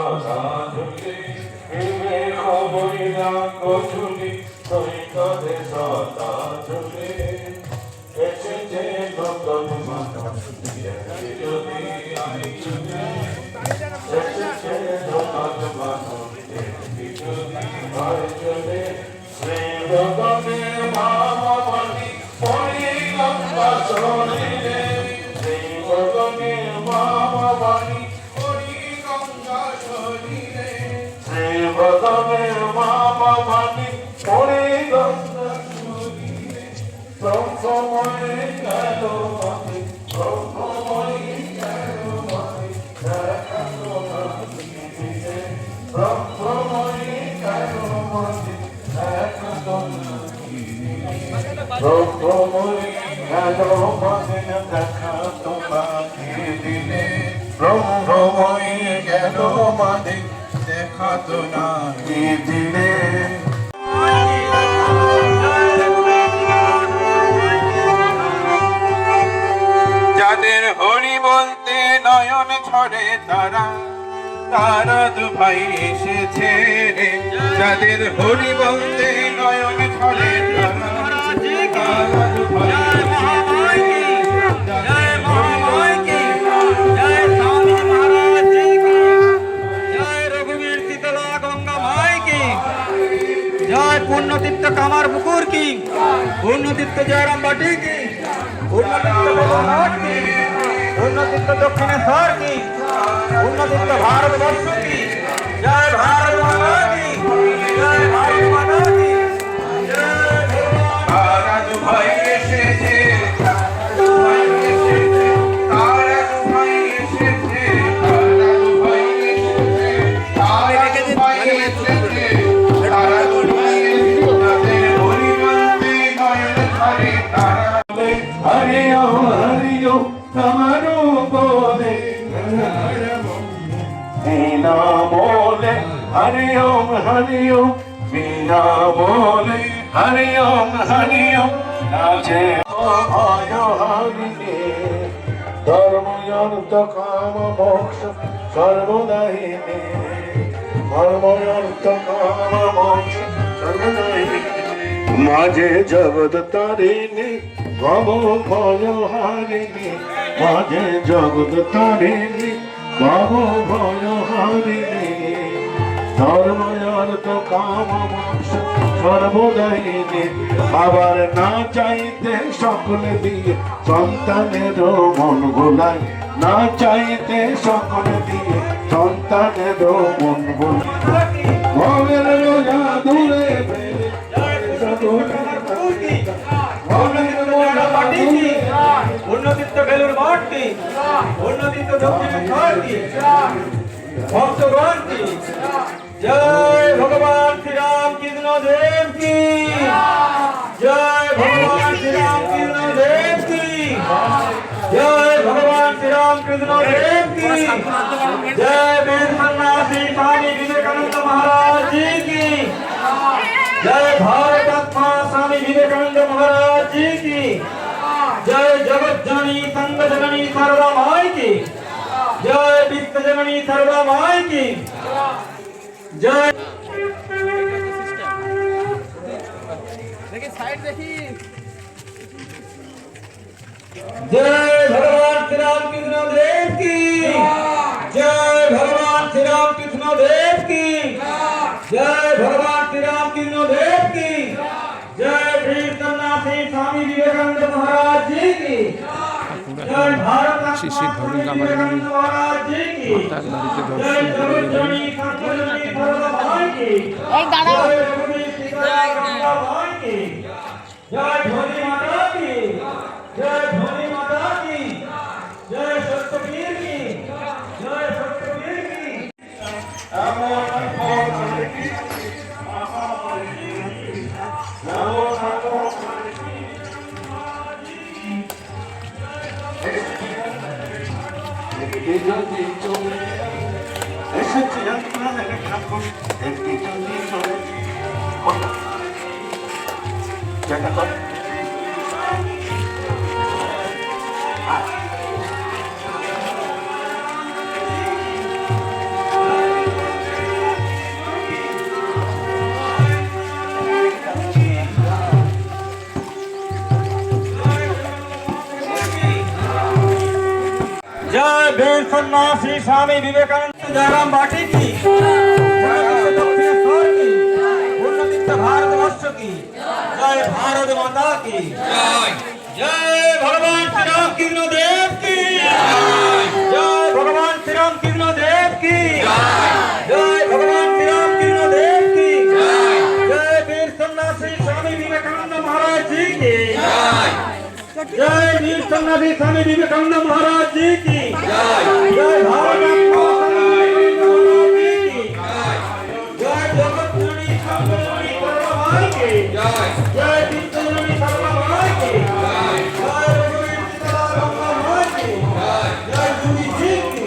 সদা ঝুলি প্রেমে খবরে রাখো ঝুলি সৈকতে সদা ঝুলি এসেছে নতুন মানুষ যদি আমি এসেছে নতুন মানুষ যদি হয় চলে শ্রী ভগবে মামাবলী পরি গঙ্গা শরীরে শ্রী ভগবে মামাবলী পরি গঙ্গা শরীরে শ্রী ভগবে মামাবলী পরি গঙ্গা শরীরে ব্রহ্মময় গেল মাতে ব্রহ্মময় গেল মাতে দেখালো না দিদিরে ব্রহ্মময় গেল মাতে দেখালো না ব্রহ্মময় গেল মাতে দেখালো না দিদিরে ব্রহ্মময় গেল মাতে দেখাতো না দিদিরে যাদের হরি বলতে নয়ন ঝরে তারা তারা দু ভাই এসেছে রে যাদের হরি বলতে নয়ন ঝরে তারা তারা দু ভাই पूर्णतीर्थ कामार पुकुर की पूर्णतीर्थ जयराम बाटी की पूर्णतीर्थ बेलूरघाट की पूर्णतीर्थ दक्षिणेश्वर की पूर्णतीर्थ भारतवर्ष की जय भारत माता की जय भारत माता की तारा दु भाई एसेছে तारा दु भाई एसेছে तारा दु भाई एसेছে तारा दु भाई एसेছে तारा दु भाई তাদের হরি বলতে নয়ন ঝরে তারা হরি ওম তোমারো বলে বিনা বলে হরি ওম বিনা বলে হরি ওম নাচে ভয় হরিণে ধর্ম অর্থ কাম মোক্ষ সর্বদায়িনে ধর্ম অর্থ কাম মোক্ষ সর্বদায়িনে মাঝে জগৎ তারিণী ভব ভয় হারিণী মাঝে জগৎ তারিণী ভব ভয় হারিণী ধর্ম অর্থ কাম মোক্ষ সর্বদায়িনী আবার না চাইতে সকলে দিয়ে সন্তানের মন ভোলায় না চাইতে সকলে দিয়ে সন্তানের মন ভোলায় ভবের বোঝা দূরে ফেলে पूर्णतीर्थ बेलूरघाट की पूर्णतीर्थ दक्षिणेश्वर की भक्तगण की जय भगवान श्री राम कृष्ण देव की जय भगवान श्री राम कृष्ण देव की जय भगवान श्री राम कृष्ण देव की जय वेद सन्यासी स्वामी विवेकानंद महाराज जी की जय भारत आत्मा स्वामी विवेकानंद महाराज जी की जय जगत जननी संग जननी सर्वा माई की जय विश्व जननी सर्वा माई की जय साइड देखिए जय भगवान श्री राम कृष्ण देव की जय भगवान श्री राम कृष्ण देव की जय भगवान श्री राम कृष्ण देव की जय वीर सन्यासी स्वामी विवेकानंद महाराज जी की जय भारत विवेकानंद महाराज जी की जय जगतजननी संतजननी धर्मभाई की जय रघुवीर सीता भाई की जय धोनी माता की जय धोनी माता की जय सत्यवीर की जय सत्यवीर की সন্ন্যাসী স্বামী বিবেকানন্দ জয়রাম বাটি কি দক্ষিণেশ্বর কি উন্নতিত ভারতবর্ষ কি জয় ভারত মাতা কি জয় ভগবান শ্রী রামকৃষ্ণ দেব কি জয় ভগবান শ্রী রামকৃষ্ণ দেব কি জয় ভগবান শ্রী রামকৃষ্ণ দেব কি জয় বীর সন্ন্যাসী স্বামী বিবেকানন্দ মহারাজ जी की जय वीर सन्यासी स्वामी विवेकानंद महाराज जी की जय भारत माता की जय जगत जननी सर्वमंगल माई की जय विश्व जननी सर्वमंगल की जय रघुवीर सीता गंगा माई की जय जूही जी की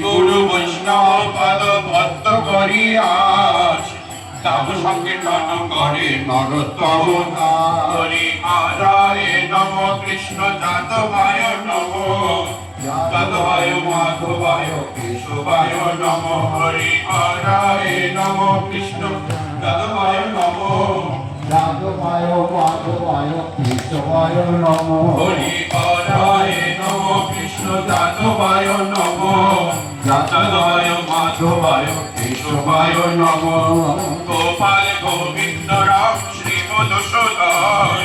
গুরু বৈষ্ণব পদ ভক্ত করি আজ তাব সংকীর্তন করে নরোত্তম হরি আরায় নম কৃষ্ণ যাদবায় নম যাদবায় মাধবায় কেশবায় নম হরি আরায় নম কৃষ্ণ যাদবায় নম যাদবায় মাধবায় কেশবায় নমঃ হরি আরায় নম কৃষ্ণ যাদবায় নম যাদবায় মাধবায় কেশবায় নম গোপাল গোবিন্দ রাম শ্রী মধুসূদন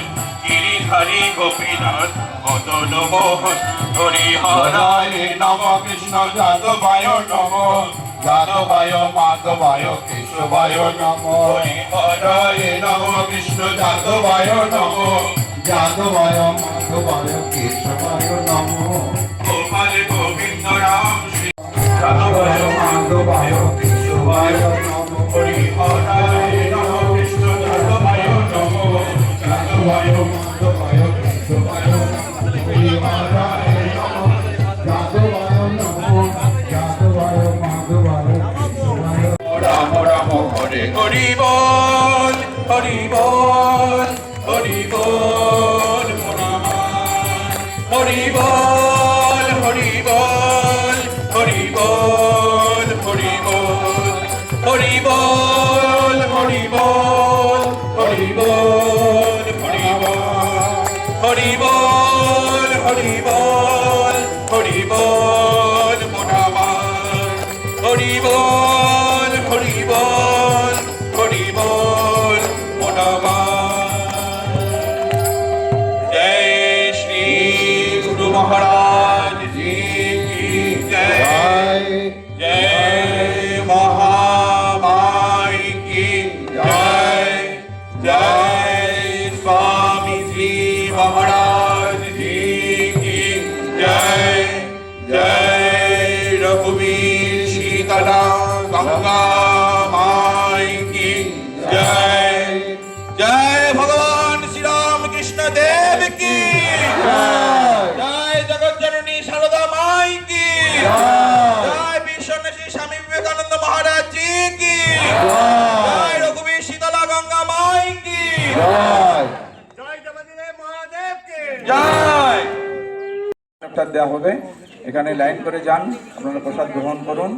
গিরিধারী গোপীনাথ মদন মোহন হরি হরায় নম কৃষ্ণ যাদবায় নম যাদবায় মাধবায় কেশবায় নম হরি হরায় নম কৃষ্ণ যাদবায় নম যাদবায় মাধবায় কেশবায় নমঃ গোপাল গোবিন্দ রাম শ্রী যাদবায় মাধবায় কেশবায় নম হরি হরায় নম কৃষ্ণ যাদবায় নম যাদবায় মাধবায় কেশবায় হরি হরায় নম যাদবায় নমঃ যাদবায় মাধবায় কেশবায় রাম রাম হরে হরি বল হরি বল হরি বল হরি বল হরি বল হরি বল হরি বল হরি বল হরি বল হরি বল হরি বল হরি বল হরি বল হরি বল হরি বল হরি বল হরি বল জয় শ্রী গুরু মহারাজ জি কি জয় জয় মহামাই কি জয় জয় स्वामी जी महाराज जी की जय जय रघुवीर शीतला गंगा माई की जय जय भगवान श्री राम कृष्ण देव की जय जगत जननी शारदा माई की जय विश्व स्वामी विवेकानंद महाराज जी की जय रघुवीर शीतला गंगा माई की জয় প্রসাদ দেওয়া হবে এখানে লাইন করে যান আপনারা প্রসাদ গ্রহণ করুন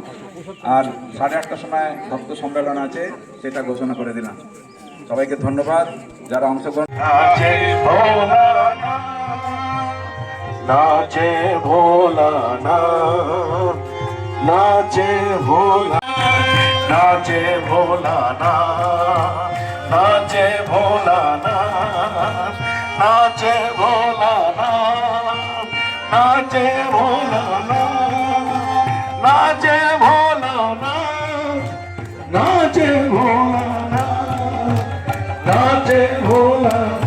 আর 8:30টার সময় ভক্ত সম্মেলন আছে সেটা ঘোষণা করে দিলাম সবাইকে ধন্যবাদ যারা অংশগ্রহণ নাচে ভোলানা নাচে ভোলানা নাচে ভোলা নাচে ভোলানা নাচে ভোলানা নাচে ভোলানা নাচে ভোলানা নাচে ভোলানা নাচে ভোলানা নাচে ভোলানা